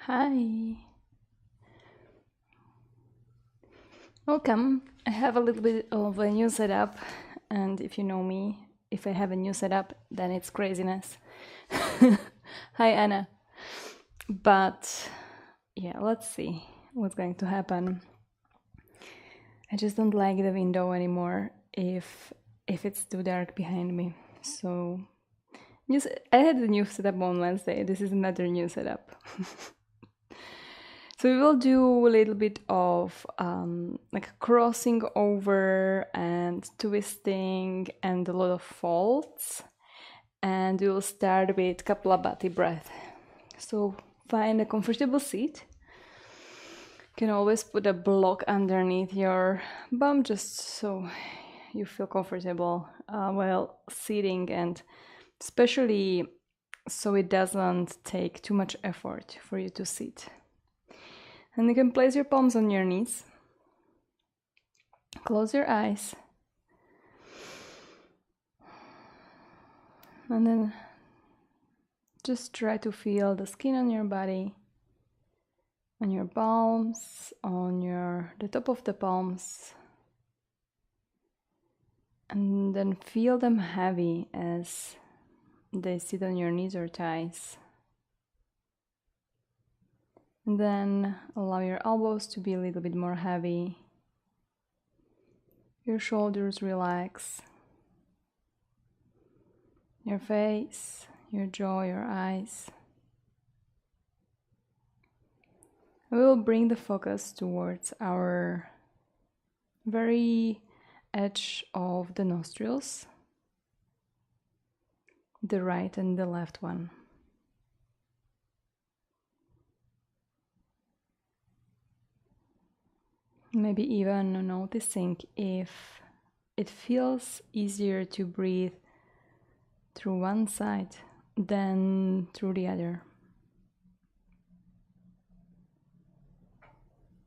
Hi, welcome. I have a little bit of a new setup, and if you know me, if I have a new setup, then it's craziness. Hi, Anna. But yeah, let's see what's going to happen. I just don't like the window anymore if it's too dark behind me. So, I had a new setup on Wednesday. This is another new setup. So we will do a little bit of like crossing over and twisting and a lot of folds. And we will start with Kapalabhati breath. So find a comfortable seat. You can always put a block underneath your bum just so you feel comfortable while sitting, and especially so it doesn't take too much effort for you to sit. And you can place your palms on your knees. Close your eyes. And then just try to feel the skin on your body, on your palms, on the top of the palms. And then feel them heavy as they sit on your knees or thighs. And then allow your elbows to be a little bit more heavy. Your shoulders relax. Your face, your jaw, your eyes. We will bring the focus towards our very edge of the nostrils, the right and the left one. Maybe even noticing if it feels easier to breathe through one side than through the other.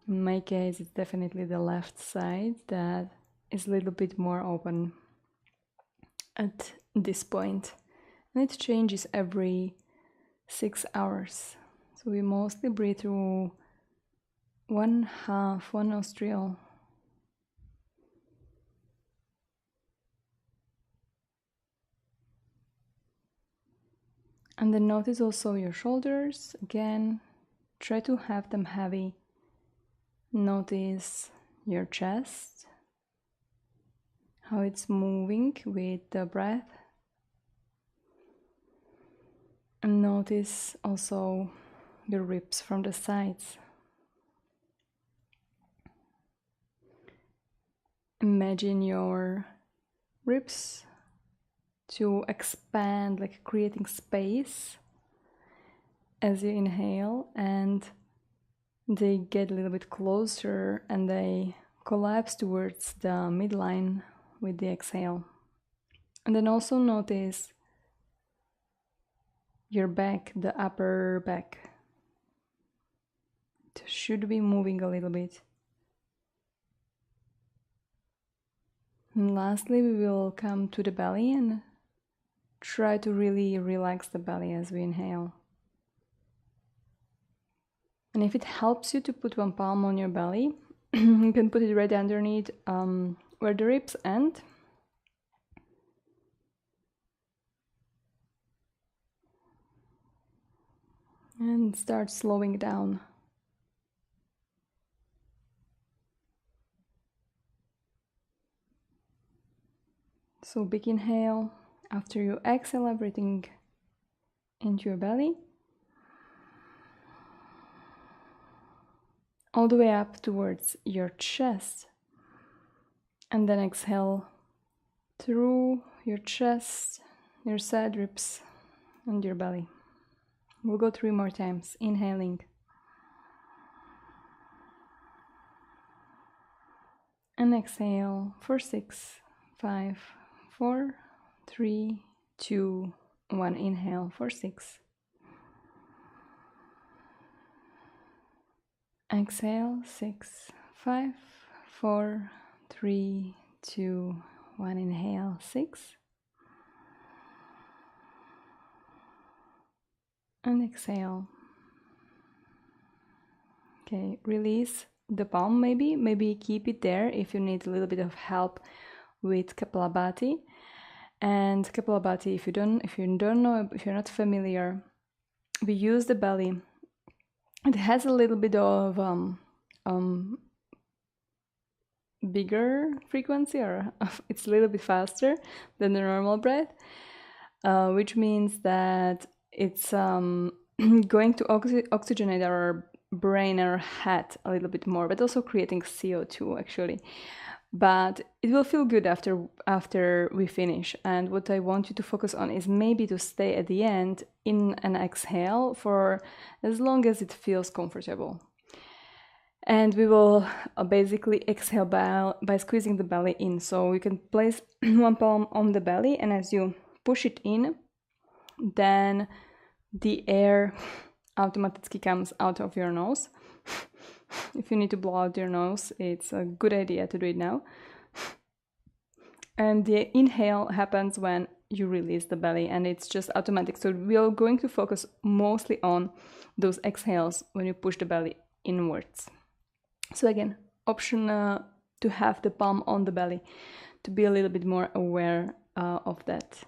In my case, it's definitely the left side that is a little bit more open at this point. And it changes every 6 hours. So we mostly breathe through one nostril. And then notice also your shoulders. Again, try to have them heavy. Notice your chest, how it's moving with the breath. And notice also your ribs from the sides. Imagine your ribs to expand, like creating space as you inhale, and they get a little bit closer and they collapse towards the midline with the exhale. And then also notice your back, the upper back. It should be moving a little bit. And lastly, we will come to the belly and try to really relax the belly as we inhale. And if it helps you to put one palm on your belly, you can put it right underneath where the ribs end. And start slowing down. So big inhale. After you exhale everything into your belly, all the way up towards your chest, and then exhale through your chest, your side ribs, and your belly. We'll go 3 more times. Inhaling and exhale for 6, 5, 4, 3, 2, 1. Inhale for 6. Exhale 6, 5, 4, 3, 2, 1. Inhale 6. And exhale Okay, release the palm maybe keep it there if you need a little bit of help with Kapalabhati. And Kapalabhati, if you don't know, if you're not familiar, we use the belly. It has a little bit of bigger frequency, or it's a little bit faster than the normal breath, which means that it's going to oxygenate our brain and our head a little bit more, but also creating CO2 actually. But it will feel good after we finish. And what I want you to focus on is maybe to stay at the end in an exhale for as long as it feels comfortable. And we will basically exhale by squeezing the belly in. So you can place one palm on the belly, and as you push it in, then the air automatically comes out of your nose. If you need to blow out your nose, it's a good idea to do it now. And the inhale happens when you release the belly, and it's just automatic. So we are going to focus mostly on those exhales when you push the belly inwards. So again, option to have the palm on the belly, to be a little bit more aware of that.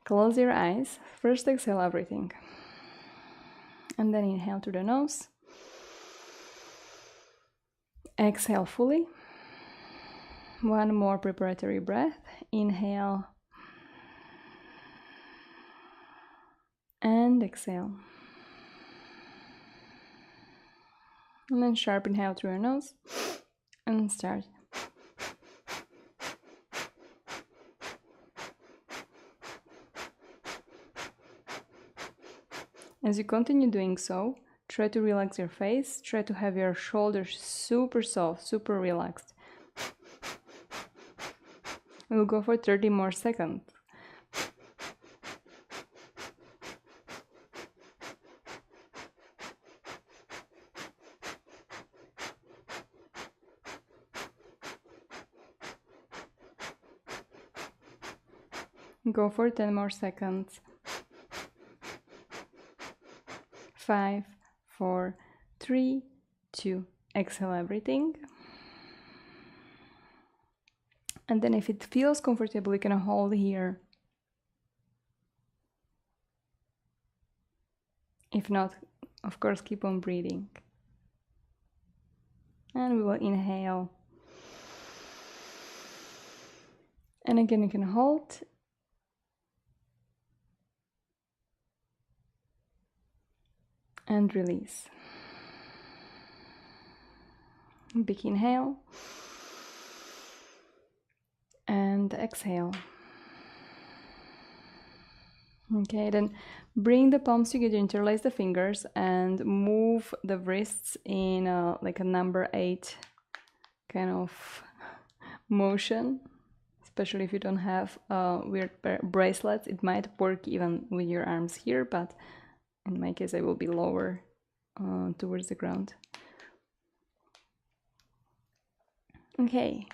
Close your eyes. First exhale everything. And then inhale through the nose. Exhale fully. One more preparatory breath. Inhale. And exhale. And then sharp inhale through your nose. And start. As you continue doing so, try to relax your face. Try to have your shoulders super soft, super relaxed. We'll go for 30 more seconds. Go for 10 more seconds. 5, 4, 3, 2. Exhale everything. And then if it feels comfortable, you can hold here. If not, of course, keep on breathing. And we will inhale. And again, you can hold. And release. Big inhale. And exhale. Okay, then bring the palms together, interlace the fingers, and move the wrists in like a number 8 kind of motion. Especially if you don't have weird bracelets, it might work even with your arms here, but in my case I will be lower towards the ground. Okay.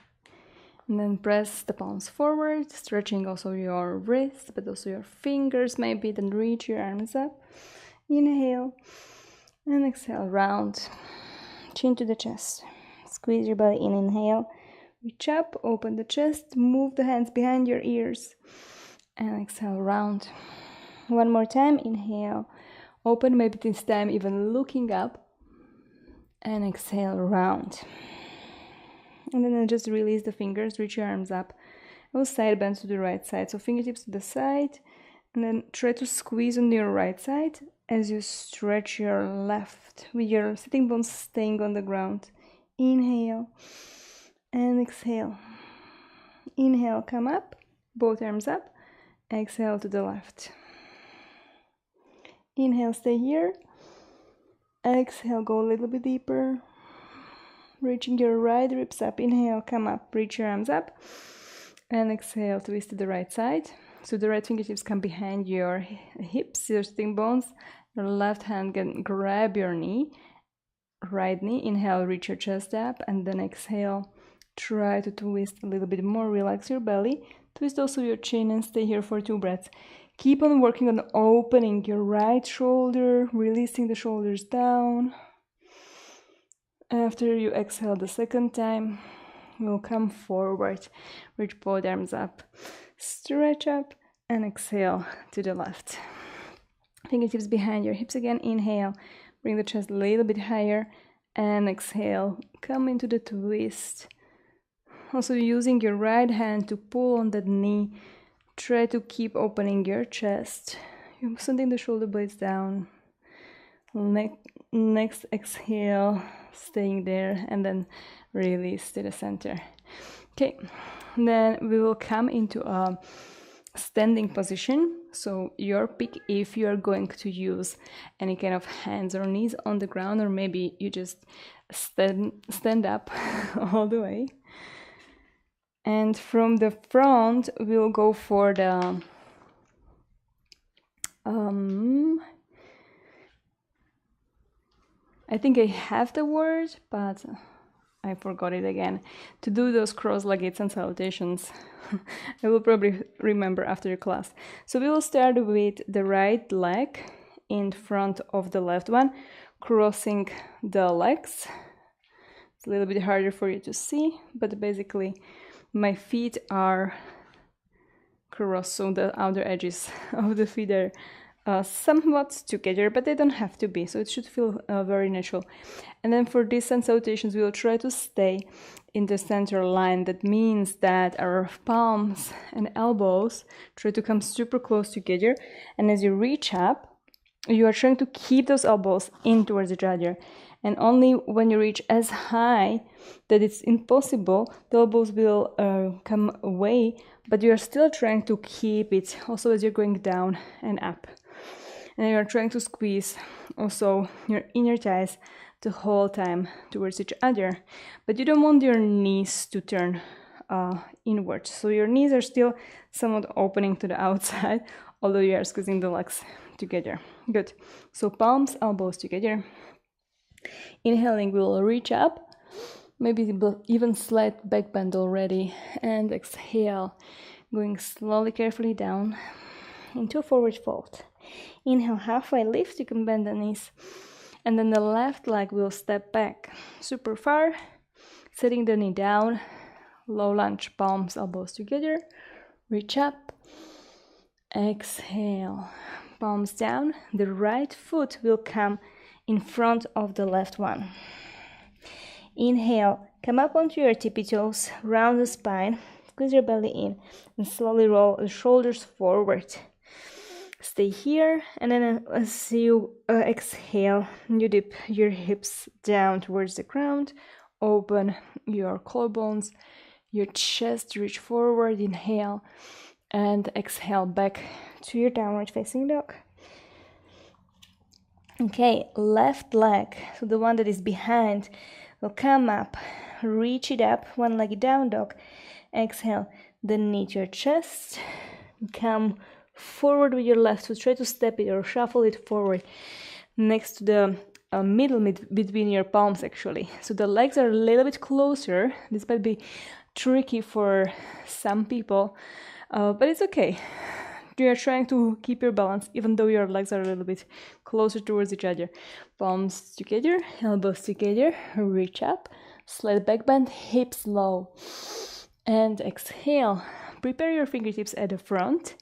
And then press the palms forward, stretching also your wrists, but also your fingers maybe. Then reach your arms up. Inhale and exhale, round. Chin to the chest. Squeeze your belly in, inhale. Reach up, open the chest, move the hands behind your ears. And exhale, round. One more time, inhale. Open, maybe this time even looking up. And exhale, round. And then just release the fingers, reach your arms up. We'll side bend to the right side. So fingertips to the side. And then try to squeeze on your right side as you stretch your left with your sitting bones staying on the ground. Inhale and exhale. Inhale, come up, both arms up. Exhale to the left. Inhale, stay here. Exhale, go a little bit deeper. Reaching your right ribs up. Inhale, come up, reach your arms up. And exhale, twist to the right side. So the right fingertips come behind your hips, your sitting bones. Your left hand can grab your knee, right knee. Inhale, reach your chest up. And then exhale, try to twist a little bit more. Relax your belly. Twist also your chin and stay here for 2 breaths. Keep on working on opening your right shoulder, releasing the shoulders down. After you exhale the second time, you'll come forward, reach both arms up, stretch up, and exhale to the left. Fingertips behind your hips again. Inhale, bring the chest a little bit higher, and exhale, come into the twist. Also using your right hand to pull on that knee. Try to keep opening your chest. You're sending the shoulder blades down. Next exhale, staying there, and then release to the center. Okay, then we will come into a standing position. So your pick if you are going to use any kind of hands or knees on the ground, or maybe you just stand up all the way. And from the front, we'll go for the I think I have the word, but I forgot it again. To do those cross-legged and salutations. I will probably remember after class. So we will start with the right leg in front of the left one, crossing the legs. It's a little bit harder for you to see, but basically my feet are crossed, so the outer edges of the feet are somewhat together, but they don't have to be, so it should feel very natural. And then for these hand salutations, we will try to stay in the center line. That means that our palms and elbows try to come super close together, and as you reach up, you are trying to keep those elbows in towards each other. And only when you reach as high that it's impossible, the elbows will come away, but you are still trying to keep it also as you're going down and up. And you're trying to squeeze also your inner thighs the whole time towards each other. But you don't want your knees to turn inwards. So your knees are still somewhat opening to the outside, although you are squeezing the legs together. Good. So palms, elbows together. Inhaling, we'll reach up. Maybe even slight back bend already. And exhale, going slowly, carefully down into a forward fold. Inhale, halfway lift, you can bend the knees. And then the left leg will step back super far, setting the knee down, low lunge, palms, elbows together, reach up, exhale, palms down. The right foot will come in front of the left one. Inhale, come up onto your tippy toes, round the spine, squeeze your belly in, and slowly roll the shoulders forward. Stay here, and then as you exhale, you dip your hips down towards the ground, open your collarbones, your chest, reach forward, inhale, and exhale back to your downward facing dog. Okay, left leg, so the one that is behind, will come up, reach it up, one-legged down dog. Exhale, then knee to your chest, come forward with your left foot, try to step it or shuffle it forward next to the middle between your palms actually. So the legs are a little bit closer. This might be tricky for some people, but it's okay. You are trying to keep your balance even though your legs are a little bit closer towards each other. Palms together, elbows together, reach up, slight back bend, hips low, and exhale. Prepare your fingertips at the front.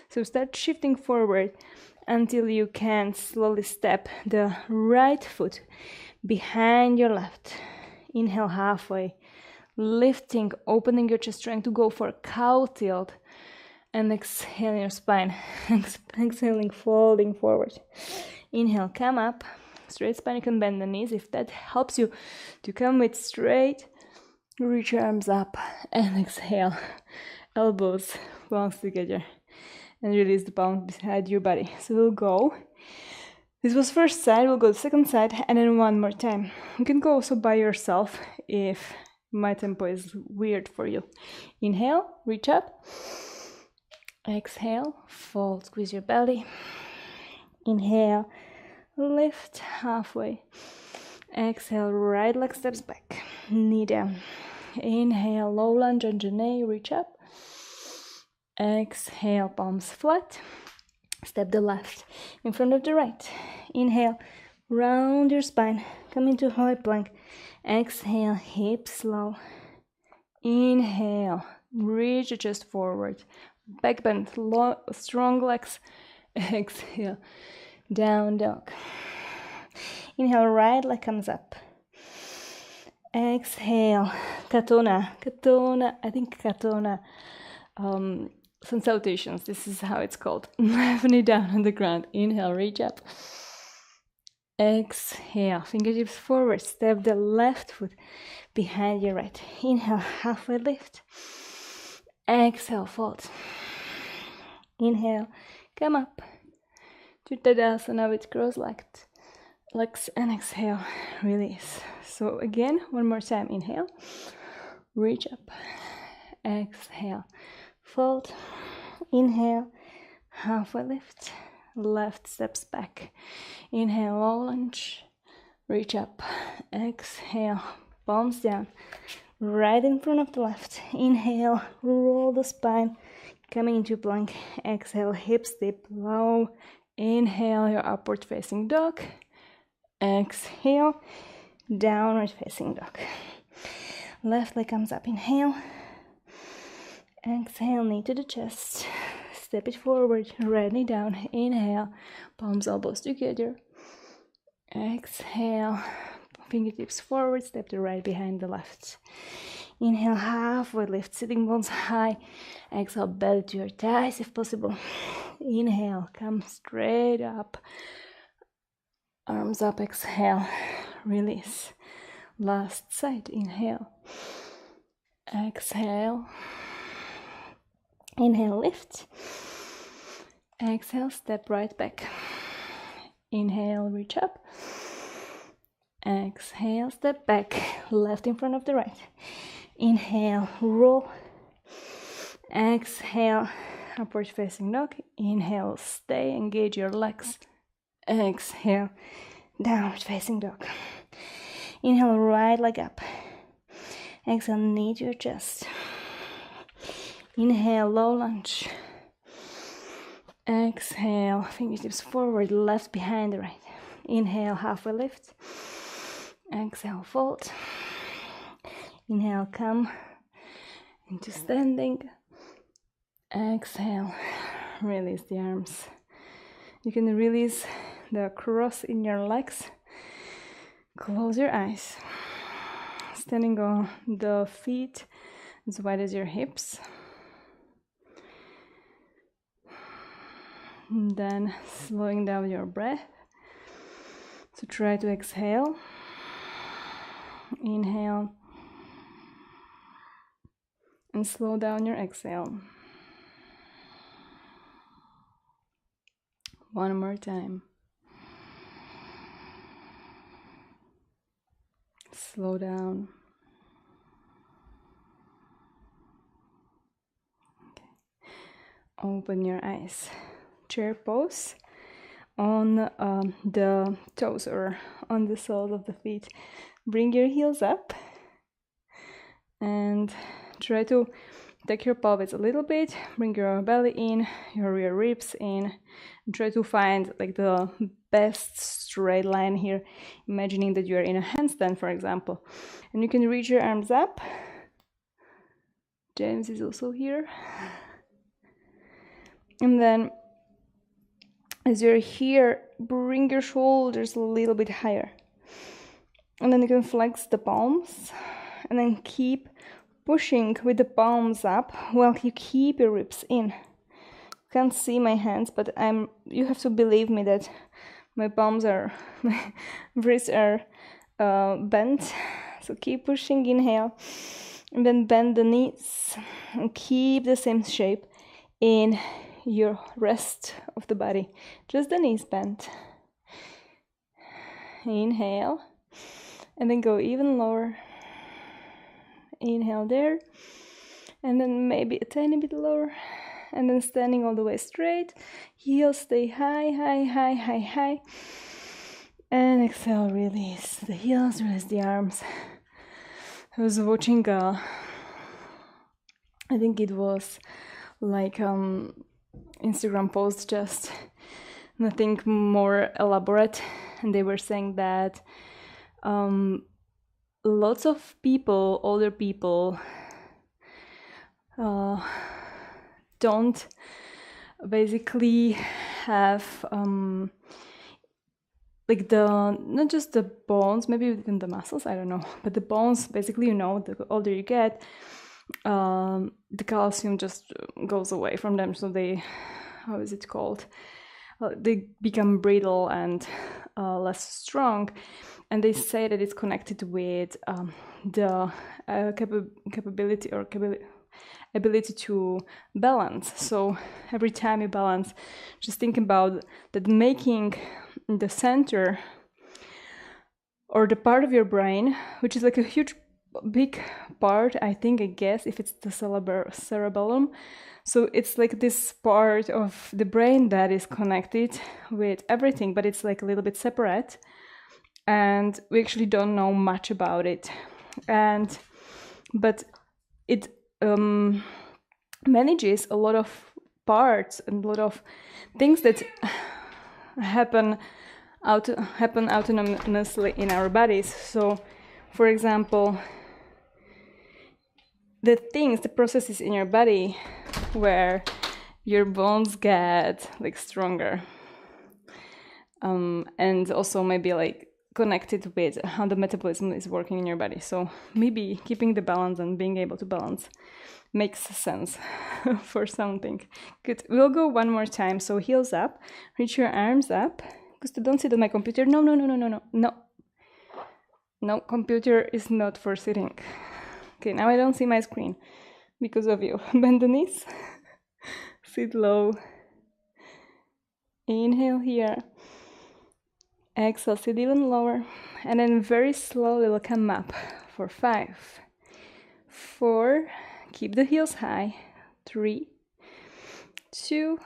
So start shifting forward until you can slowly step the right foot behind your left. Inhale halfway, lifting, opening your chest, trying to go for a cow tilt. And exhaling your spine, exhaling, folding forward. Inhale, come up, straight spine, you can bend the knees. If that helps you to come with straight, reach your arms up and exhale. Elbows, palms together. And release the palms beside your body. So we'll go. This was first side, we'll go the second side, and then one more time. You can go also by yourself if my tempo is weird for you. Inhale, reach up. Exhale, fold, squeeze your belly. Inhale, lift halfway. Exhale, right leg steps back, knee down. Inhale, low lunge, Anjane, reach up. Exhale, palms flat. Step the left in front of the right. Inhale, round your spine, come into high plank. Exhale, hips low. Inhale, reach your chest forward. Back bend, strong legs. Exhale, down dog. Inhale, right leg comes up. Exhale, Katona. I think Katona. Sun salutations, this is how it's called. Left knee down on the ground. Inhale, reach up. Exhale, fingertips forward. Step the left foot behind your right. Inhale, halfway lift. Exhale, fold. Inhale, come up to Tadasana with cross-legged legs, and exhale, release. So again, one more time. Inhale, reach up. Exhale, fold. Inhale, halfway lift. Left steps back. Inhale, low lunge. Reach up. Exhale, palms down. Right in front of the left. Inhale, roll the spine. Coming into plank. Exhale, hips dip low. Inhale, your upward facing dog. Exhale, downward facing dog. Left leg comes up. Inhale. Exhale, knee to the chest. Step it forward, right knee down. Inhale, palms, elbows together. Exhale, fingertips forward, step the right behind the left. Inhale, halfway lift, sitting bones high. Exhale, belly to your thighs if possible. Inhale, come straight up. Arms up, exhale, release. Last side, inhale. Exhale. Inhale, lift. Exhale, step right back. Inhale, reach up. Exhale, step back. Left in front of the right. Inhale, roll. Exhale, upward facing dog. Inhale, stay, engage your legs. Exhale, downward facing dog. Inhale, right leg up. Exhale, knee to your chest. Inhale, low lunge. Exhale, fingertips forward, left behind the right. Inhale, halfway lift. Exhale, fold. Inhale, come into standing. Exhale, release the arms. You can release the cross in your legs. Close your eyes. Standing on the feet as wide as your hips. And then slowing down your breath. So try to exhale. Inhale. And slow down your exhale. One more time. Slow down. Okay. Open your eyes. Chair pose on the toes or on the soles of the feet. Bring your heels up and try to take your pelvis a little bit. Bring your belly in, your rear ribs in, and try to find like the best straight line here, imagining that you are in a handstand, for example. And you can reach your arms up. James is also here. And then as you're here, bring your shoulders a little bit higher. And then you can flex the palms and then keep pushing with the palms up while you keep your ribs in. You can't see my hands, but you have to believe me that my wrists are bent. So keep pushing, inhale, and then bend the knees and keep the same shape in your rest of the body, just the knees bent. Inhale, and then go even lower. Inhale there, and then maybe a tiny bit lower, and then standing all the way straight. Heels stay high, high, high, high, high, and exhale, release the heels, release the arms. I was watching I think it was like Instagram post, just nothing more elaborate, and they were saying that lots of people, older people, don't basically have like not just the bones, maybe even the muscles, I don't know, but the bones, basically, you know, the older you get, the calcium just goes away from them, so they, how is it called? They become brittle and less strong, and they say that it's connected with the ability to balance. So every time you balance, just think about that, making the center or the part of your brain, which is like a big part, I guess, if it's the cerebellum. So it's like this part of the brain that is connected with everything, but it's like a little bit separate, and we actually don't know much about it. But it manages a lot of parts and a lot of things that happen autonomously in our bodies. So, for example, the processes in your body where your bones get like stronger, and also maybe like connected with how the metabolism is working in your body. So maybe keeping the balance and being able to balance makes sense for something. Good. We'll go one more time. So heels up, reach your arms up. Because don't sit on my computer. No, computer is not for sitting. Okay, now I don't see my screen because of you. Bend the knees. Sit low. Inhale here. Exhale, sit even lower. And then very slowly we'll come up for 5, 4, keep the heels high, 3, 2,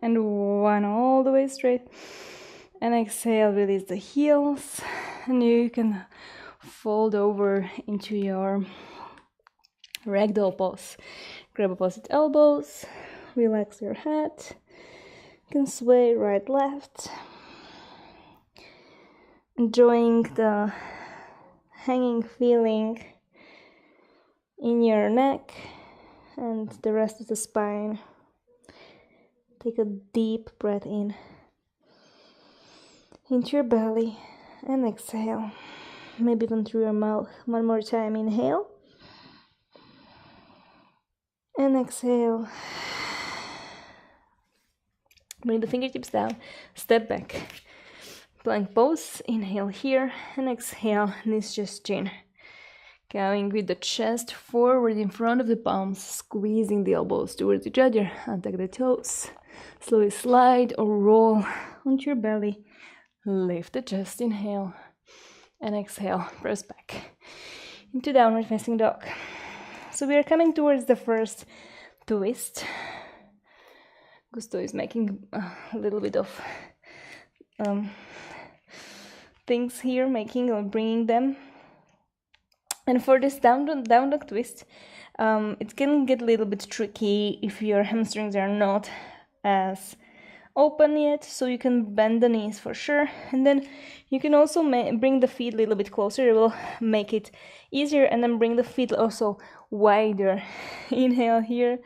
and 1, all the way straight. And exhale, release the heels, and you can fold over into your ragdoll pose. Grab opposite elbows, relax your head, you can sway right, left, enjoying the hanging feeling in your neck and the rest of the spine. Take a deep breath in into your belly and exhale, maybe even through your mouth. One more time. Inhale and exhale. Bring the fingertips down, step back, plank pose. Inhale here and exhale, knees just chin. Going with the chest forward in front of the palms, squeezing the elbows towards each other. Untuck the toes, slowly slide or roll onto your belly. Lift the chest, inhale, and exhale, press back into downward facing dog. So we are coming towards the first twist. Gusto is making a little bit of things here, making or bringing them. And for this down dog twist, it can get a little bit tricky if your hamstrings are not as open yet, so you can bend the knees for sure, and then you can also bring the feet a little bit closer. It will make it easier, and then bring the feet also wider. Inhale here,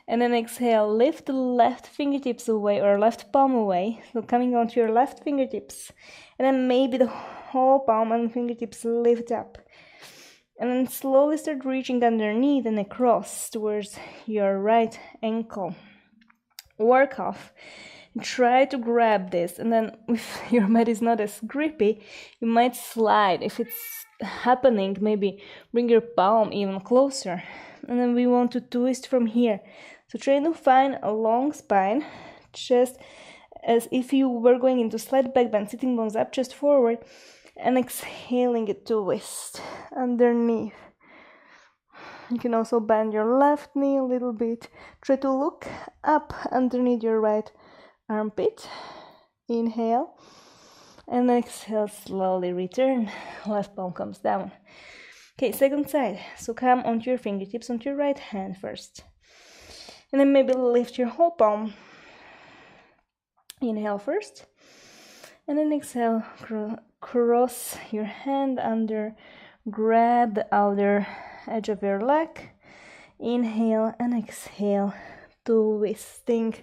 and then exhale, lift the left fingertips away or left palm away, so coming onto your left fingertips, and then maybe the whole palm and fingertips lift up, and then slowly start reaching underneath and across towards your right ankle. Work off. Try to grab this, and then if your mat is not as grippy, you might slide. If it's happening, maybe bring your palm even closer, and then we want to twist from here. So try to find a long spine, just as if you were going into slight back bend, sitting bones up, chest forward, and exhaling a twist underneath. You can also bend your left knee a little bit. Try to look up underneath your right armpit. Inhale. And exhale, slowly return. Left palm comes down. Okay, second side. So come onto your fingertips, onto your right hand first. And then maybe lift your whole palm. Inhale first. And then exhale, cross your hand under grab the outer edge of your leg, inhale and exhale, twisting,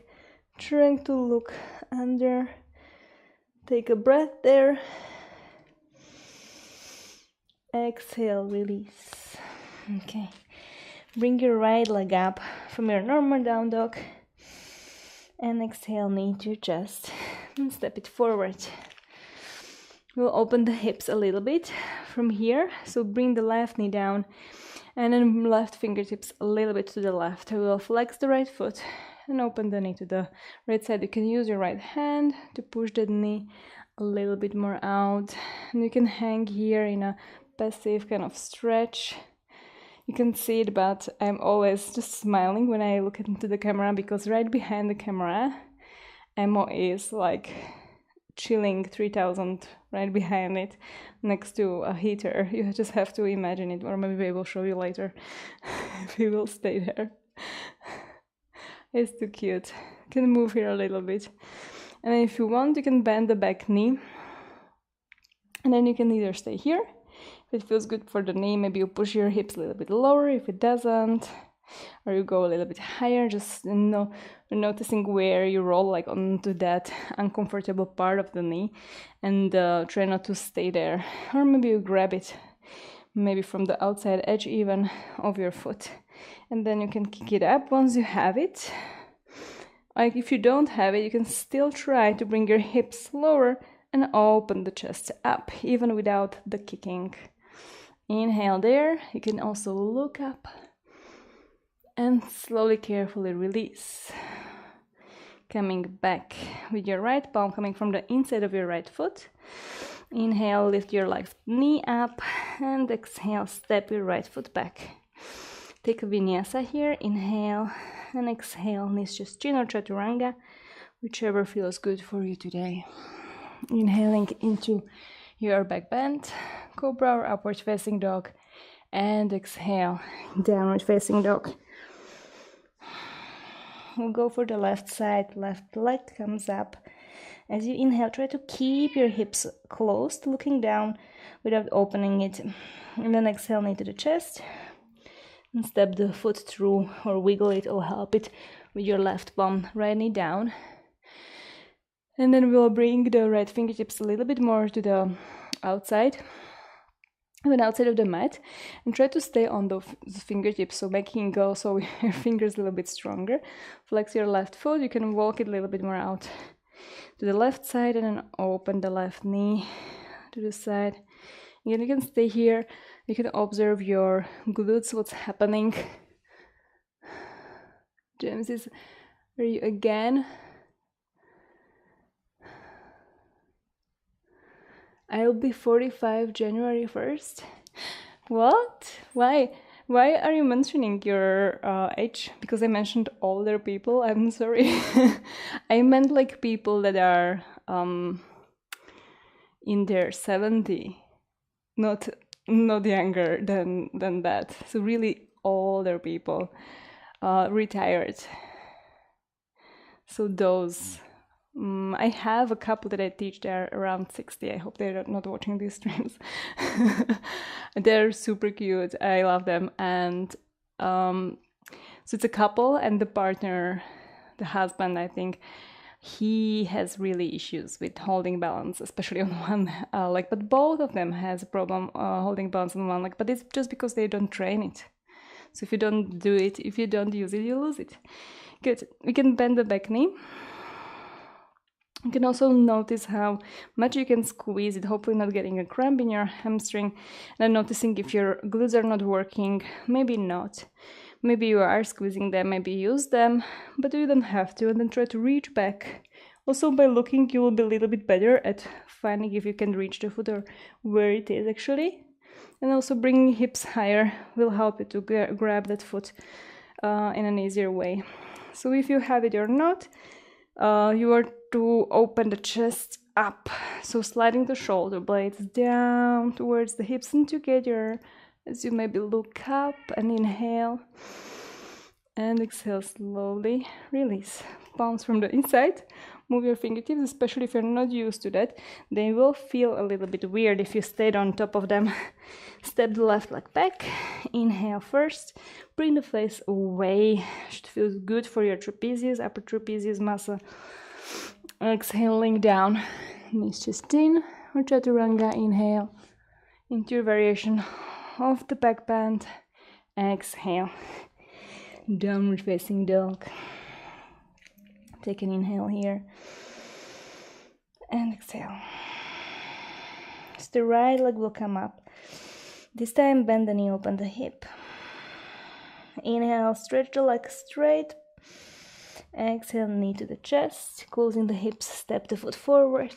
trying to look under. Take a breath there. Exhale, release. Okay. Bring your right leg up from your normal down dog. And exhale, knee to chest. And step it forward. We'll open the hips a little bit from here. So bring the left knee down. And then left fingertips a little bit to the left. We'll flex the right foot and open the knee to the right side. You can use your right hand to push the knee a little bit more out. And you can hang here in a passive kind of stretch. You can see it, but I'm always just smiling when I look into the camera, because right behind the camera, Emo is like chilling 3000 right behind it next to a heater. You just have to imagine it, or maybe I will show you later if he will stay there. It's too cute. You can move here a little bit. And then if you want, you can bend the back knee. And then you can either stay here. If it feels good for the knee, maybe you push your hips a little bit lower. If it doesn't, or you go a little bit higher, just noticing where you roll like onto that uncomfortable part of the knee, and try not to stay there. Or maybe you grab it, maybe from the outside edge even of your foot, and then you can kick it up once you have it. Like if you don't have it, you can still try to bring your hips lower and open the chest up, even without the kicking. Inhale there. You can also look up and slowly, carefully release. Coming back with your right palm coming from the inside of your right foot. Inhale, lift your left knee up, and exhale, step your right foot back. Take a vinyasa here. Inhale and exhale, Nischas Chin or Chaturanga, whichever feels good for you today. Inhaling into your back bend, cobra or upward facing dog, and exhale, downward facing dog. We'll go for the left side, left leg comes up. As you inhale, try to keep your hips closed, looking down without opening it. And then exhale, knee to the chest, and step the foot through or wiggle it or help it with your left palm, right knee down. And then we'll bring the right fingertips a little bit more to the outside, even outside of the mat, and try to stay on the fingertips, so making go so your fingers a little bit stronger. Flex your left foot. You can walk it a little bit more out to the left side, and then open the left knee to the side. Again, you can stay here. You can observe your glutes, what's happening. James is ready again. I'll be 45 January 1st. What? Why? Why are you mentioning your age? Because I mentioned older people. I'm sorry. I meant like people that are in their 70, not younger than that. So really older people, retired. So those. I have a couple that I teach. They're around 60. I hope they're not watching these streams. They're super cute. I love them. And so it's a couple, and the partner, the husband, I think, he has really issues with holding balance, especially on one leg. But both of them has a problem holding balance on one leg. But it's just because they don't train it. So if you don't do it, if you don't use it, you lose it. Good. We can bend the back knee. You can also notice how much you can squeeze it, hopefully not getting a cramp in your hamstring. And then noticing if your glutes are not working, maybe not. Maybe you are squeezing them, maybe use them, but you don't have to. And then try to reach back. Also by looking, you will be a little bit better at finding if you can reach the foot or where it is actually. And also bringing hips higher will help you to grab that foot in an easier way. So if you have it or not, you are to open the chest up, so sliding the shoulder blades down towards the hips and together as you maybe look up and inhale and exhale slowly. Release palms from the inside, Move your fingertips, especially if you're not used to that. They will feel a little bit weird if you stayed on top of them. Step the left leg back. Inhale first. Bring the face away. Should feel good for your trapezius, upper trapezius muscle. Exhaling down. Knees just in. Or chaturanga. Inhale into your variation of the back bend. Exhale. Downward facing dog. Take an inhale here. And exhale. So the right leg will come up. This time bend the knee, open the hip. Inhale, stretch the leg straight. Exhale, knee to the chest. Closing the hips, step the foot forward.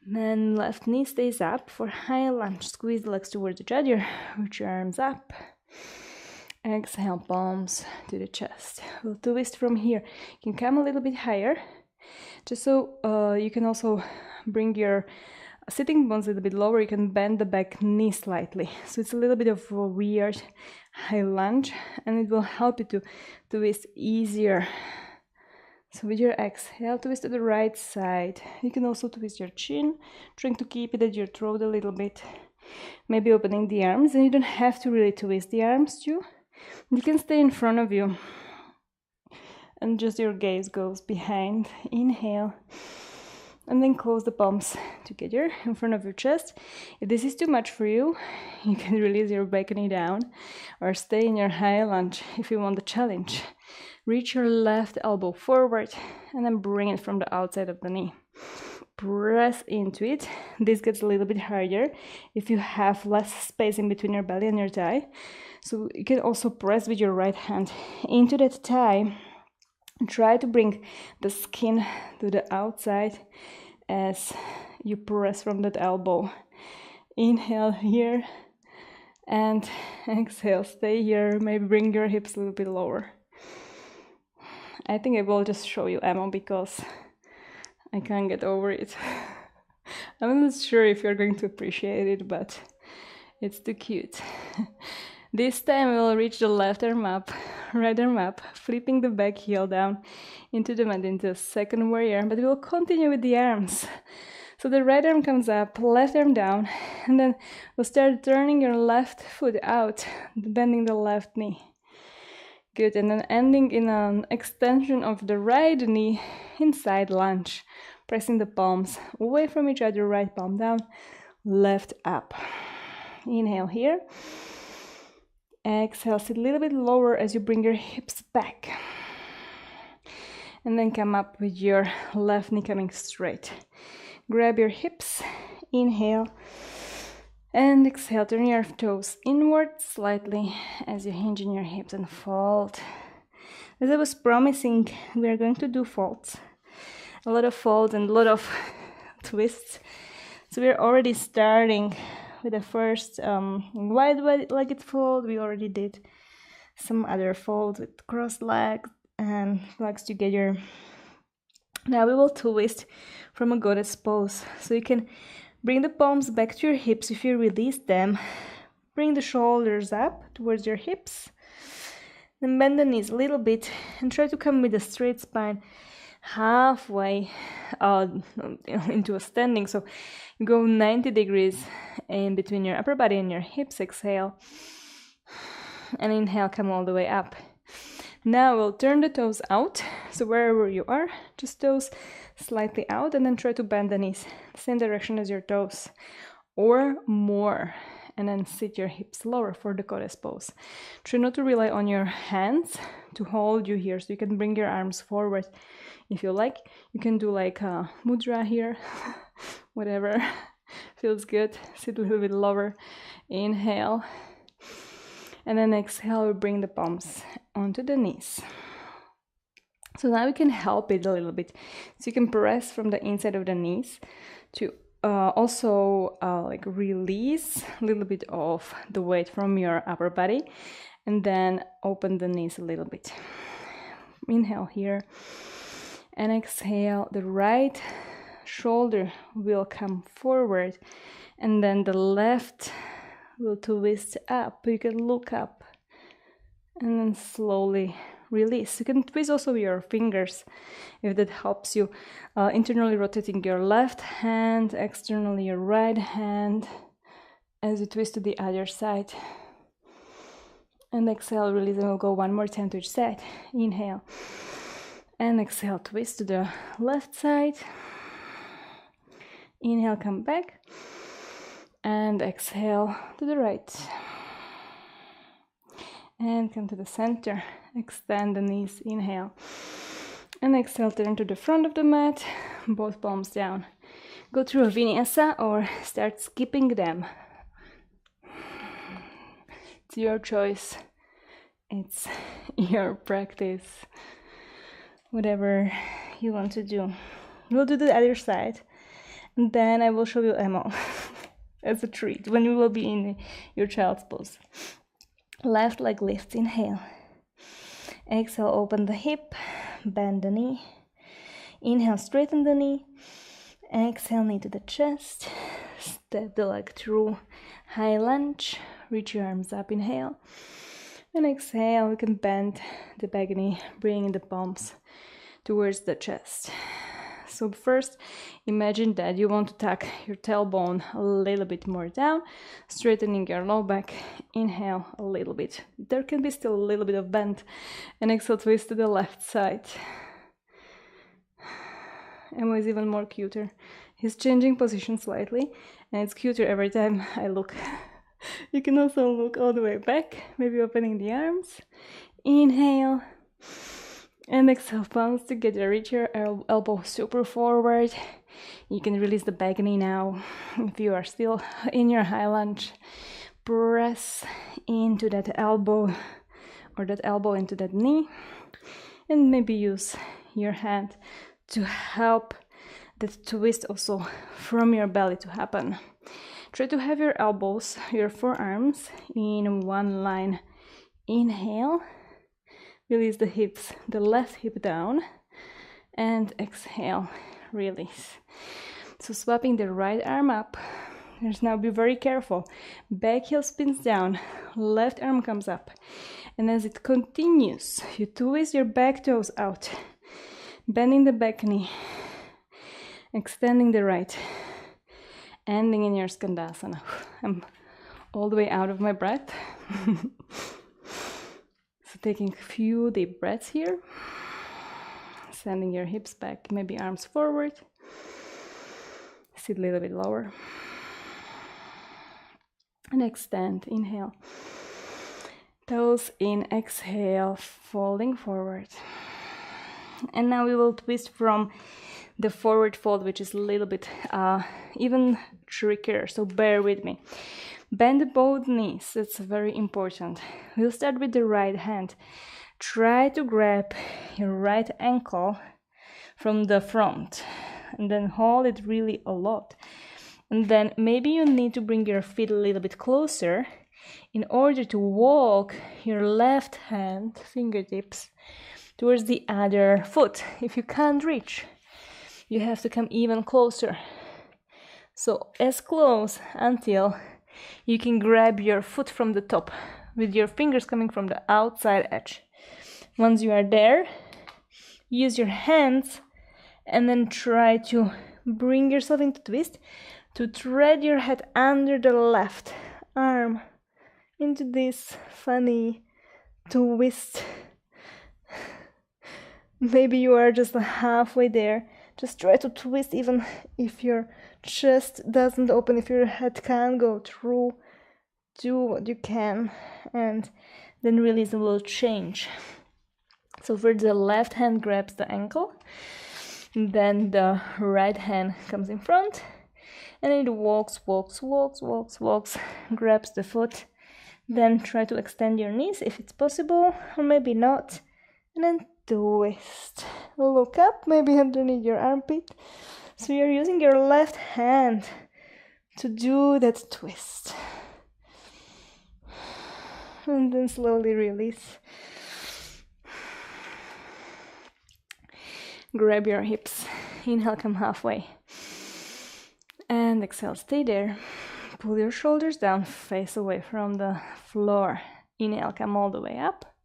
Then left knee stays up for high lunge. Squeeze the legs towards each other. Reach your arms up. Exhale, palms to the chest. We'll twist from here. You can come a little bit higher, just so you can also bring your sitting bones a little bit lower. You can bend the back knee slightly. So it's a little bit of a weird high lunge, and it will help you to twist easier. So with your exhale, twist to the right side. You can also twist your chin, trying to keep it at your throat a little bit. Maybe opening the arms, and you don't have to really twist the arms too. You can stay in front of you and just your gaze goes behind. Inhale and then close the palms together in front of your chest. If this is too much for you, you can release your back knee down or stay in your high lunge if you want the challenge. Reach your left elbow forward and then bring it from the outside of the knee. Press into it. This gets a little bit harder if you have less space in between your belly and your thigh. So you can also press with your right hand into that thigh. Try to bring the skin to the outside as you press from that elbow. Inhale here and exhale. Stay here. Maybe bring your hips a little bit lower. I think I will just show you Emma because I can't get over it. I'm not sure if you're going to appreciate it, but it's too cute. This time we'll reach the left arm up, right arm up, flipping the back heel down into the mat into a second warrior, but we'll continue with the arms. So the right arm comes up, left arm down, and then we'll start turning your left foot out, bending the left knee. Good, and then ending in an extension of the right knee inside lunge, pressing the palms away from each other, right palm down, left up. Inhale here. Exhale, sit a little bit lower as you bring your hips back. And then come up with your left knee coming straight. Grab your hips, inhale, and exhale, turn your toes inward slightly as you hinge in your hips and fold. As I was promising, we are going to do folds. A lot of folds and a lot of twists. So we're already starting with the first wide-legged fold. We already did some other folds with crossed legs and legs together. Now we will twist from a goddess pose. So you can bring the palms back to your hips if you release them. Bring the shoulders up towards your hips. Then bend the knees a little bit and try to come with a straight spine halfway into a standing. So you go 90 degrees in between your upper body and your hips. Exhale. And inhale, come all the way up. Now we'll turn the toes out. So wherever you are, just toes slightly out and then try to bend the knees the same direction as your toes or more. And then sit your hips lower for the goddess pose. Try not to rely on your hands to hold you here. So you can bring your arms forward if you like. You can do like a mudra here, whatever feels good. Sit a little bit lower. Inhale. And then exhale, we bring the palms onto the knees. So now we can help it a little bit. So you can press from the inside of the knees to also like release a little bit of the weight from your upper body and then open the knees a little bit. Inhale here and exhale. The right shoulder will come forward and then the left will twist up. You can look up and then slowly release. You can twist also your fingers if that helps you. Internally rotating your left hand, externally your right hand as you twist to the other side. And exhale, release, and we'll go one more time to each side. Inhale. And exhale, twist to the left side. Inhale, come back. And exhale to the right. And come to the center. Extend the knees. Inhale. And exhale, turn to the front of the mat. Both palms down. Go through a vinyasa or start skipping them. It's your choice. It's your practice. Whatever you want to do. We'll do the other side. And then I will show you Emo as a treat when you will be in your child's pose. Left leg lifts. Inhale. Exhale, open the hip. Bend the knee. Inhale, straighten the knee. Exhale, knee to the chest. Step the leg through. High lunge. Reach your arms up. Inhale. And exhale, we can bend the back knee, bringing the palms towards the chest. So first, imagine that you want to tuck your tailbone a little bit more down, straightening your low back. Inhale a little bit. There can be still a little bit of bend. And exhale, twist to the left side. Emo is even more cuter. He's changing position slightly, and it's cuter every time I look. You can also look all the way back, maybe opening the arms. Inhale. And exhale, palms together. Reach your elbow super forward. You can release the back knee now. If you are still in your high lunge, press into that elbow or that elbow into that knee. And maybe use your hand to help that twist also from your belly to happen. Try to have your elbows, your forearms in one line. Inhale. Release the hips, the left hip down. And exhale, release. So swapping the right arm up. Just now be very careful. Back heel spins down, left arm comes up. And as it continues, you twist your back toes out. Bending the back knee. Extending the right. Ending in your Skandasana. I'm all the way out of my breath. So taking a few deep breaths here. Sending your hips back, maybe arms forward. Sit a little bit lower. And extend, inhale. Toes in, exhale, folding forward. And now we will twist from the forward fold, which is a little bit even trickier, so bear with me. Bend both knees, that's very important. We'll start with the right hand. Try to grab your right ankle from the front and then hold it really a lot. And then maybe you need to bring your feet a little bit closer in order to walk your left hand, fingertips, towards the other foot. If you can't reach, you have to come even closer. So as close until you can grab your foot from the top with your fingers coming from the outside edge. Once you are there, use your hands and then try to bring yourself into twist to thread your head under the left arm into this funny twist. Maybe you are just halfway there. Just try to twist even if your chest doesn't open, if your head can't go through. Do what you can and then release and will change. So first the left hand grabs the ankle, then the right hand comes in front and it walks, grabs the foot. Then try to extend your knees if it's possible, or maybe not, and then twist. Look up, maybe underneath your armpit. So you're using your left hand to do that twist. And then slowly release. Grab your hips. Inhale, come halfway. And exhale, stay there. Pull your shoulders down, face away from the floor. Inhale, come all the way up.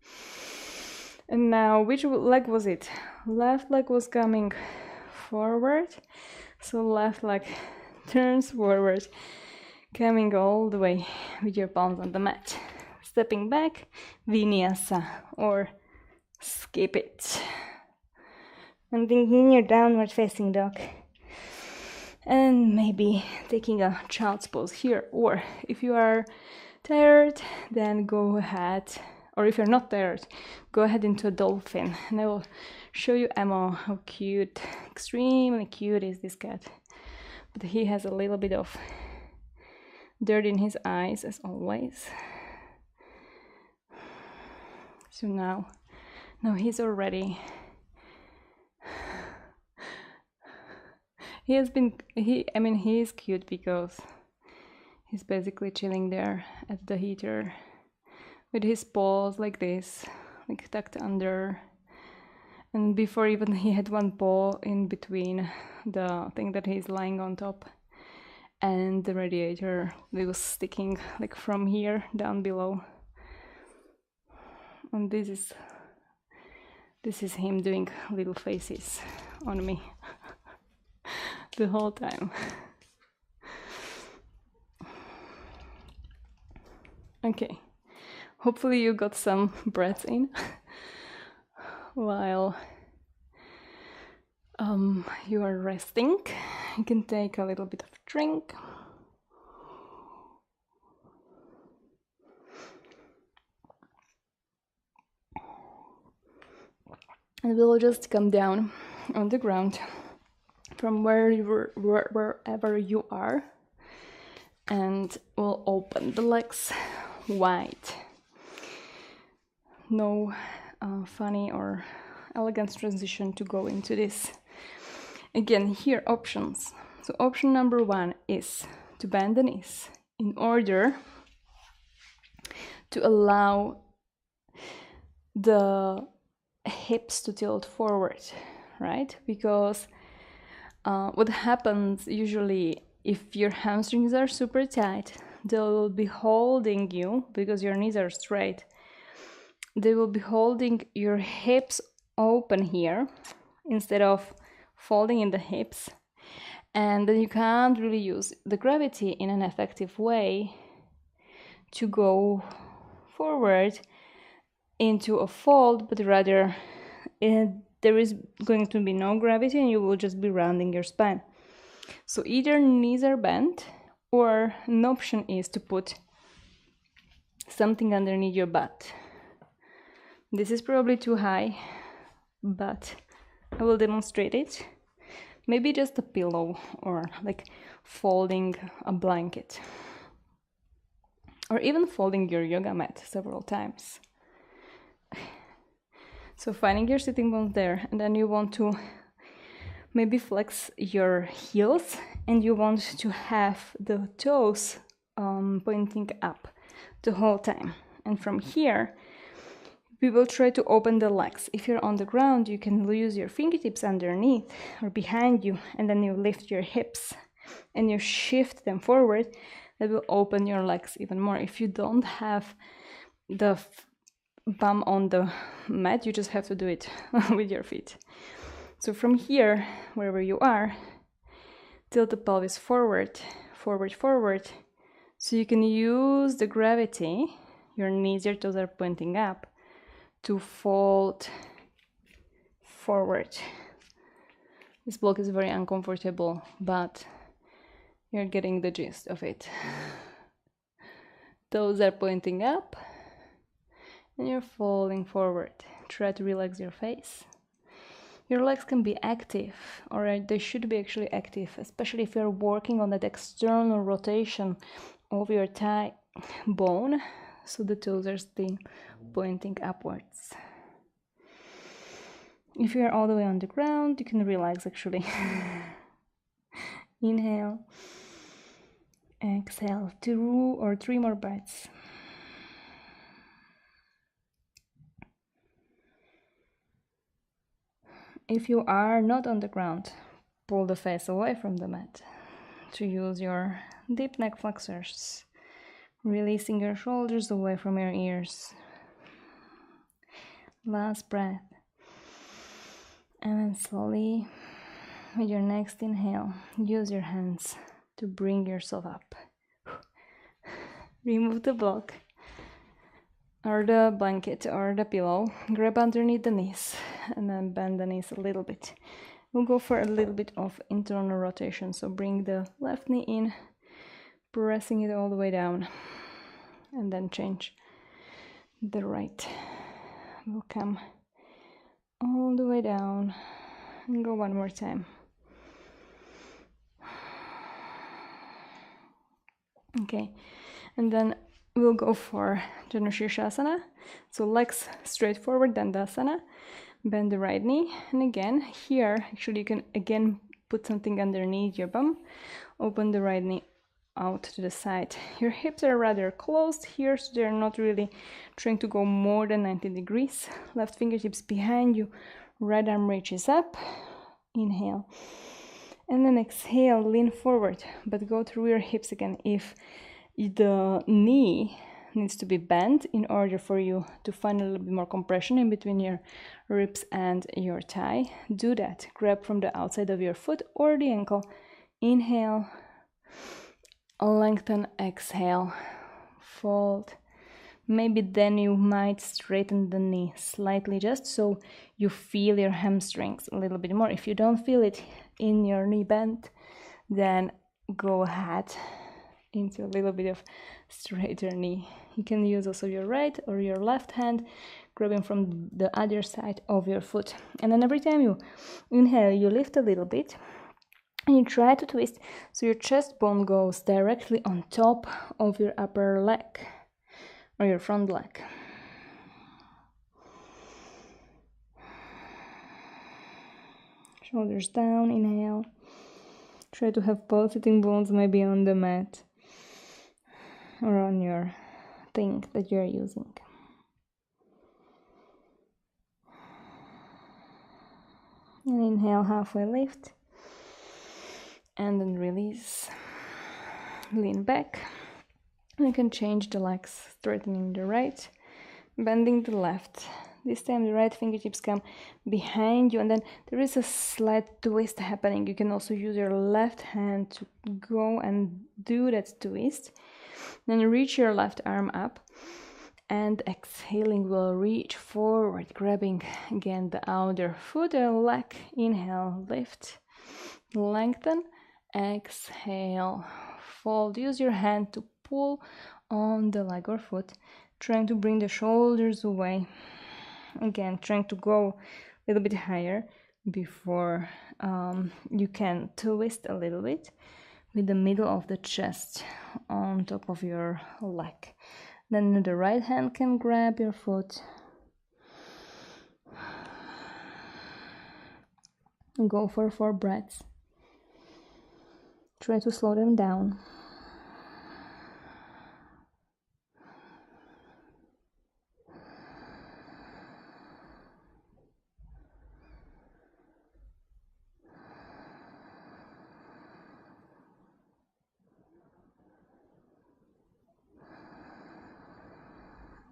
And now, which leg was it? Left leg was coming forward, so left leg turns forward, coming all the way with your palms on the mat. Stepping back, vinyasa or skip it. And thinking your downward facing dog. And maybe taking a child's pose here. Or if you are tired, then go ahead. Or if you're not tired, go ahead into a dolphin. And I will show you Emo, how cute, extremely cute is this cat. But he has a little bit of dirt in his eyes, as always. So now he's already... He is cute because he's basically chilling there at the heater with his paws like this, like tucked under. And before even he had one paw in between the thing that he's lying on top and the radiator. It was sticking like from here down below. And this is him doing little faces on me. The whole time. Okay, hopefully you got some breath in while you are resting. You can take a little bit of drink. And we'll just come down on the ground from wherever you are, and we'll open the legs wide. No funny or elegant transition to go into this. Again, here options. So option number 1 is to bend the knees in order to allow the hips to tilt forward, right? Because what happens usually if your hamstrings are super tight, they'll be holding you, because your knees are straight, they will be holding your hips open here instead of folding in the hips, and then you can't really use the gravity in an effective way to go forward into a fold, but rather there is going to be no gravity and you will just be rounding your spine. So either knees are bent, or an option is to put something underneath your butt. This is probably too high, but I will demonstrate it. Maybe just a pillow, or like folding a blanket, or even folding your yoga mat several times. So finding your sitting bones there, and then you want to maybe flex your heels, and you want to have the toes pointing up the whole time. And from here, we will try to open the legs. If you're on the ground, you can use your fingertips underneath or behind you, and then you lift your hips and you shift them forward. That will open your legs even more. If you don't have the bum on the mat, you just have to do it with your feet. So from here, wherever you are, tilt the pelvis forward, forward, forward, so you can use the gravity, your knees, your toes are pointing up, to fold forward. This block is very uncomfortable, but you're getting the gist of it. Toes are pointing up, and you're folding forward. Try to relax your face. Your legs can be active, or they should be actually active, especially if you're working on that external rotation of your thigh bone, so the toes are still pointing upwards. If you're all the way on the ground, you can relax actually. Inhale, exhale, 2 or 3 more breaths. If you are not on the ground, pull the face away from the mat to use your deep neck flexors, releasing your shoulders away from your ears. Last breath. And then slowly, with your next inhale, use your hands to bring yourself up. Remove the block or the blanket or the pillow. Grab underneath the knees and then bend the knees a little bit. We'll go for a little bit of internal rotation. So bring the left knee in, pressing it all the way down, and then change the right. We'll come all the way down and go one more time. Okay, and then we'll go for Janushirshasana. So legs straight forward, Dandasana. Bend the right knee, and again here actually you can again put something underneath your bum. Open the right knee out to the side. Your hips are rather closed here, so they're not really trying to go more than 90 degrees. Left fingertips behind you, right arm reaches up. Inhale, and then exhale, lean forward, but go through your hips again. If the knee needs to be bent in order for you to find a little bit more compression in between your ribs and your thigh, do that. Grab from the outside of your foot or the ankle. Inhale, lengthen, exhale, fold. Maybe then you might straighten the knee slightly just so you feel your hamstrings a little bit more. If you don't feel it in your knee bend, then go ahead into a little bit of straighter knee. You can use also your right or your left hand, grabbing from the other side of your foot. And then every time you inhale, you lift a little bit and you try to twist so your chest bone goes directly on top of your upper leg or your front leg. Shoulders down, inhale. Try to have both sitting bones maybe on the mat or on your thing that you're using. And inhale, halfway lift. And then release. Lean back. You can change the legs, straightening the right, bending the left. This time the right fingertips come behind you, and then there is a slight twist happening. You can also use your left hand to go and do that twist. Then reach your left arm up, and exhaling will reach forward, grabbing again the outer foot or leg. Inhale, lift, lengthen, exhale, fold. Use your hand to pull on the leg or foot, trying to bring the shoulders away. Again, trying to go a little bit higher before you can twist a little bit with the middle of the chest on top of your leg. Then the right hand can grab your foot. Go for 4 breaths. Try to slow them down.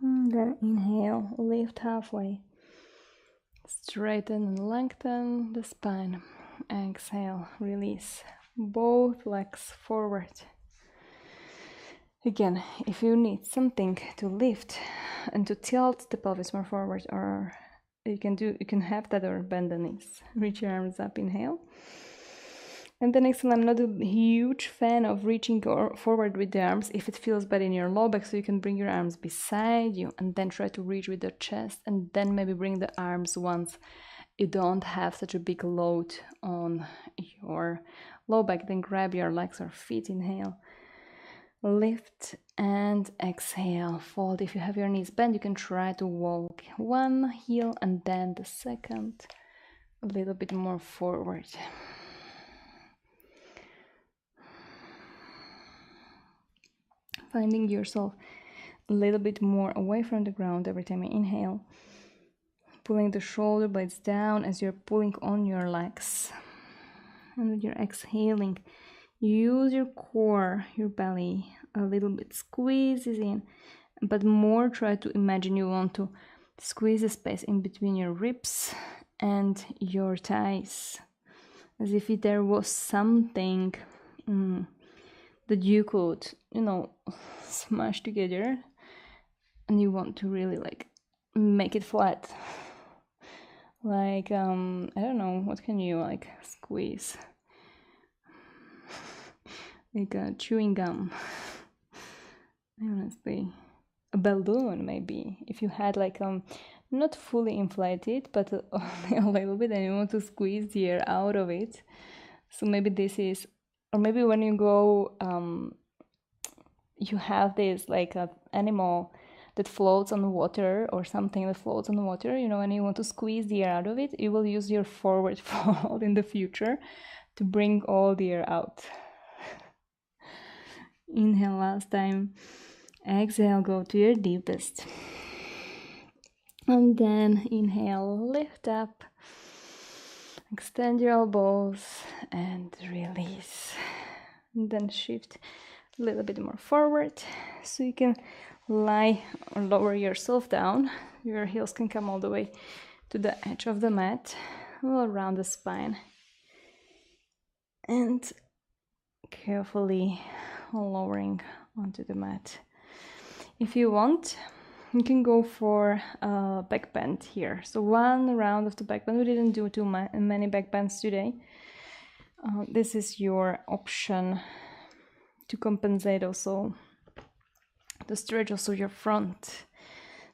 Then inhale, lift halfway. Straighten and lengthen the spine. Exhale, release both legs forward. Again, if you need something to lift and to tilt the pelvis more forward, or you can have that or bend the knees. Reach your arms up, inhale. And then exhale. I'm not a huge fan of reaching forward with the arms if it feels bad in your low back, so you can bring your arms beside you and then try to reach with the chest, and then maybe bring the arms once you don't have such a big load on your low back. Then grab your legs or feet, inhale, lift and exhale, fold. If you have your knees bent, you can try to walk one heel and then the second a little bit more forward. Finding yourself a little bit more away from the ground every time you inhale. Pulling the shoulder blades down as you're pulling on your legs. And with your exhaling, use your core, your belly, a little bit squeezes in, but more try to imagine you want to Squeeze the space in between your ribs and your thighs, as if there was something that you could, smash together, and you want to really like make it flat. Like, I don't know, what can you like squeeze? Like a chewing gum. Honestly, a balloon maybe. If you had like not fully inflated, but only a little bit, and you want to squeeze the air out of it. So maybe this is, or maybe when you go, you have this like a animal that floats on the water, or something that floats on the water, and you want to squeeze the air out of it, you will use your forward fold in the future to bring all the air out. Inhale last time. Exhale, go to your deepest. And then inhale, lift up. Extend your elbows and release. And then shift a little bit more forward so you can lie or lower yourself down. Your heels can come all the way to the edge of the mat, all around the spine. And carefully lowering onto the mat. If you want, you can go for a back bend here. So one round of the back bend. We didn't do too many back bends today. This is your option to compensate also, to stretch also your front.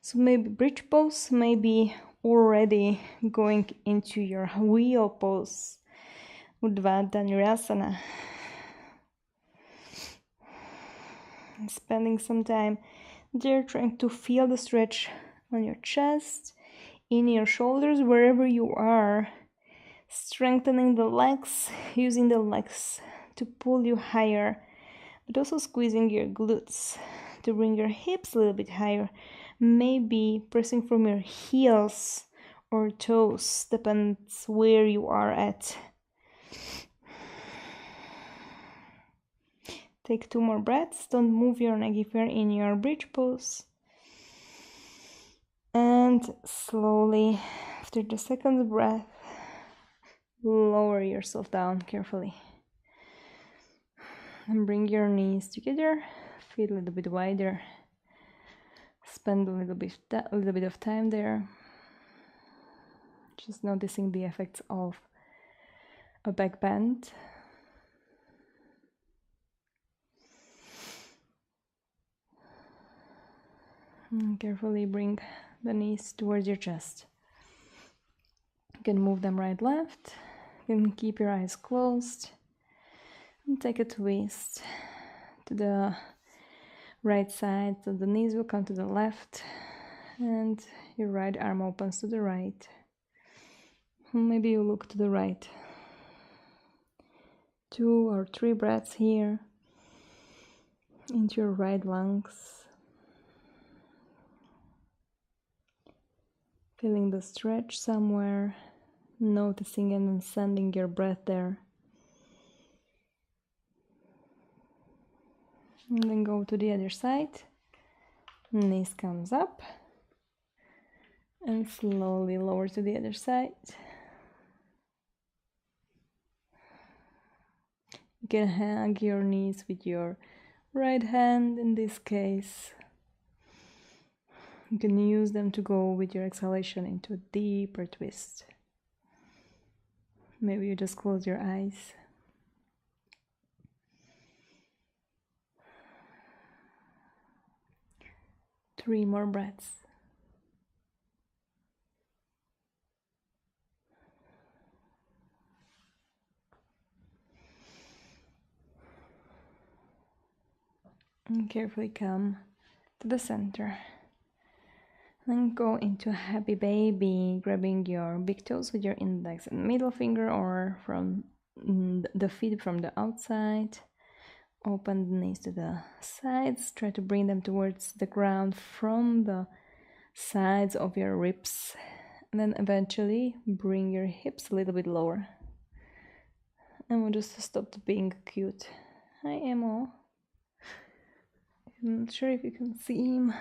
So maybe bridge pose, maybe already going into your wheel pose, Urdhva Dhanurasana. Spending some time there, trying to feel the stretch on your chest, in your shoulders, wherever you are. Strengthening the legs, using the legs to pull you higher, but also squeezing your glutes to bring your hips a little bit higher. Maybe pressing from your heels or toes, depends where you are at. Take 2 more breaths. Don't move your neck if you're in your bridge pose. And slowly, after the second breath, lower yourself down carefully. And bring your knees together, feet a little bit wider. Spend a little bit of time there. Just noticing the effects of a back bend. And carefully bring the knees towards your chest. You can move them right, left. You can keep your eyes closed. And take a twist to the right side, so the knees will come to the left and your right arm opens to the right. Maybe you look to the right. 2 or 3 breaths here into your right lungs. Feeling the stretch somewhere, noticing and sending your breath there. And then go to the other side. Knees comes up. And slowly lower to the other side. You can hug your knees with your right hand in this case. You can use them to go with your exhalation into a deeper twist. Maybe you just close your eyes. Three more breaths. And carefully come to the center. Then go into a happy baby, grabbing your big toes with your index and middle finger, or from the feet from the outside. Open the knees to the sides. Try to bring them towards the ground from the sides of your ribs. And then eventually bring your hips a little bit lower. And we'll just stop being cute. Hi, Emo. I'm not sure if you can see him.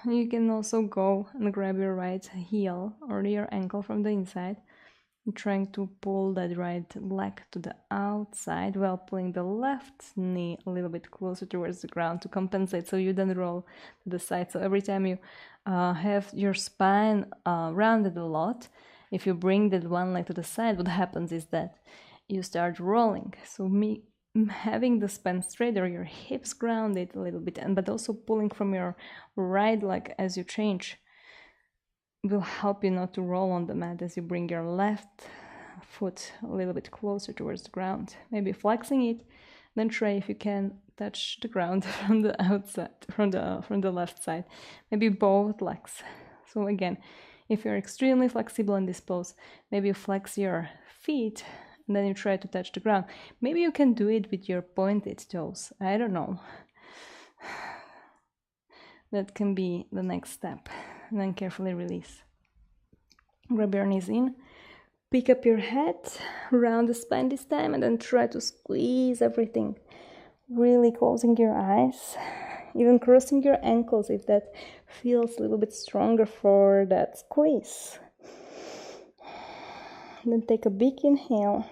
You can also go and grab your right heel or your ankle from the inside, trying to pull that right leg to the outside while pulling the left knee a little bit closer towards the ground to compensate, so you don't roll to the side. So every time you have your spine rounded a lot, if you bring that one leg to the side, what happens is that you start rolling. So having the spine straight or your hips grounded a little bit, but also pulling from your right leg as you change will help you not to roll on the mat as you bring your left foot a little bit closer towards the ground. Maybe flexing it, then try if you can touch the ground from the outside, from the left side. Maybe both legs. So again, if you're extremely flexible in this pose, maybe you flex your feet and then you try to touch the ground. Maybe you can do it with your pointed toes. I don't know. That can be the next step. And then carefully release. Grab your knees in. Pick up your head, round the spine this time, and then try to squeeze everything. Really closing your eyes. Even crossing your ankles if that feels a little bit stronger for that squeeze. Then take a big inhale.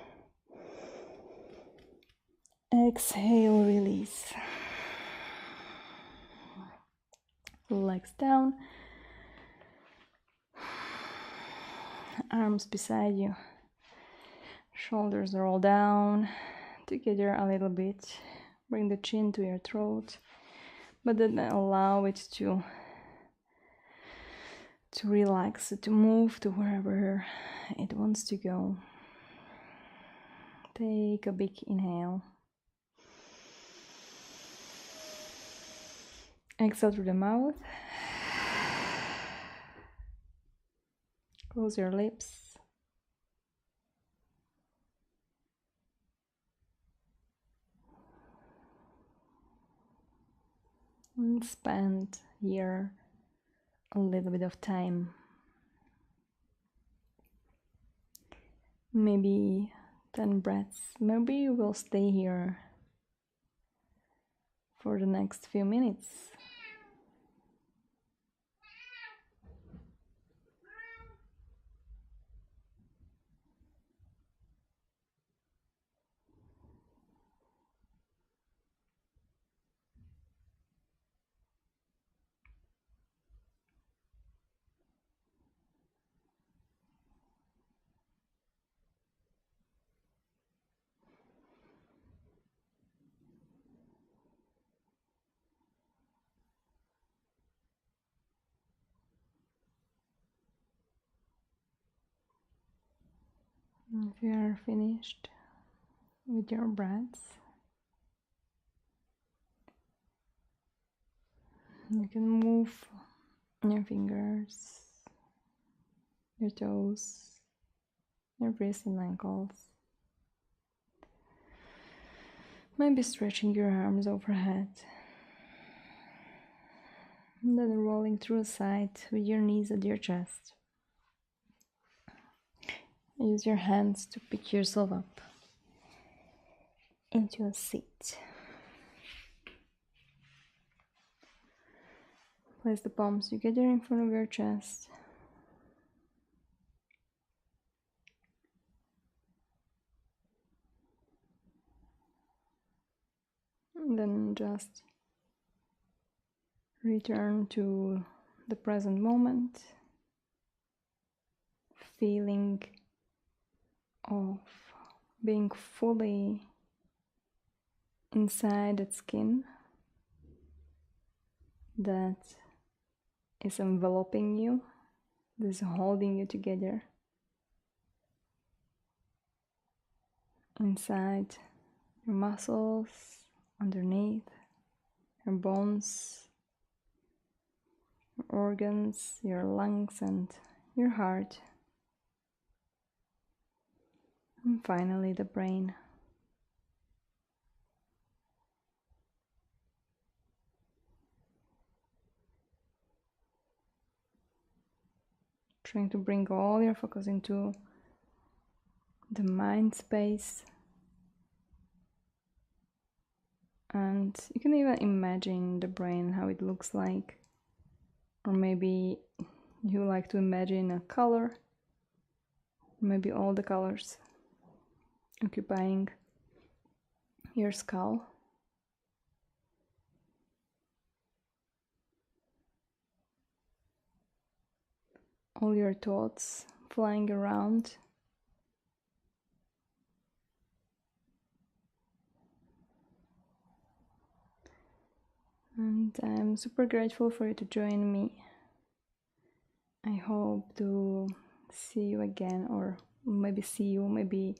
Exhale, release. Legs down. Arms beside you. Shoulders roll down together a little bit. Bring the chin to your throat, but then allow it to relax, to move to wherever it wants to go. Take a big inhale. Exhale through the mouth. Close your lips. And spend here a little bit of time. Maybe 10 breaths. Maybe you will stay here for the next few minutes. If you are finished with your breaths, you can move your fingers, your toes, your wrists and ankles. Maybe stretching your arms overhead. And then rolling through a side with your knees at your chest. Use your hands to pick yourself up into a seat. Place the palms together in front of your chest. And then just return to the present moment, feeling of being fully inside that skin that is enveloping you, that is holding you together. Inside your muscles, underneath, your bones, your organs, your lungs, and your heart. And finally, the brain. Trying to bring all your focus into the mind space. And you can even imagine the brain, how it looks like or maybe you like to imagine a color, maybe all the colors occupying your skull. All your thoughts flying around. And I'm super grateful for you to join me. I hope to see you again, or maybe see you, maybe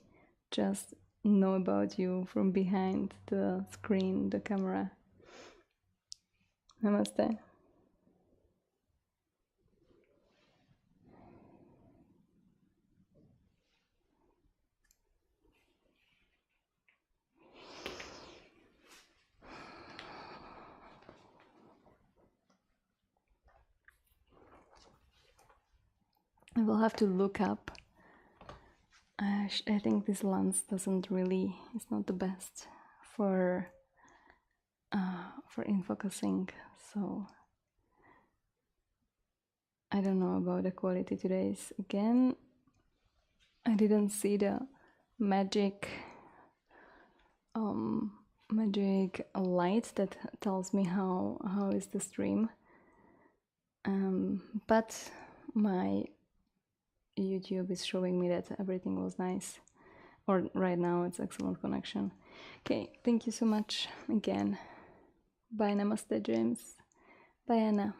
just know about you from behind the screen, the camera. Namaste. I will have to look up. I think this lens doesn't really, it's not the best for in focusing, so I don't know about the quality today's. Again, I didn't see the magic magic light that tells me how is the stream, but my YouTube is showing me that everything was nice, or right now it's excellent connection. Okay, thank you so much again. Bye. Namaste, James. Bye, Anna.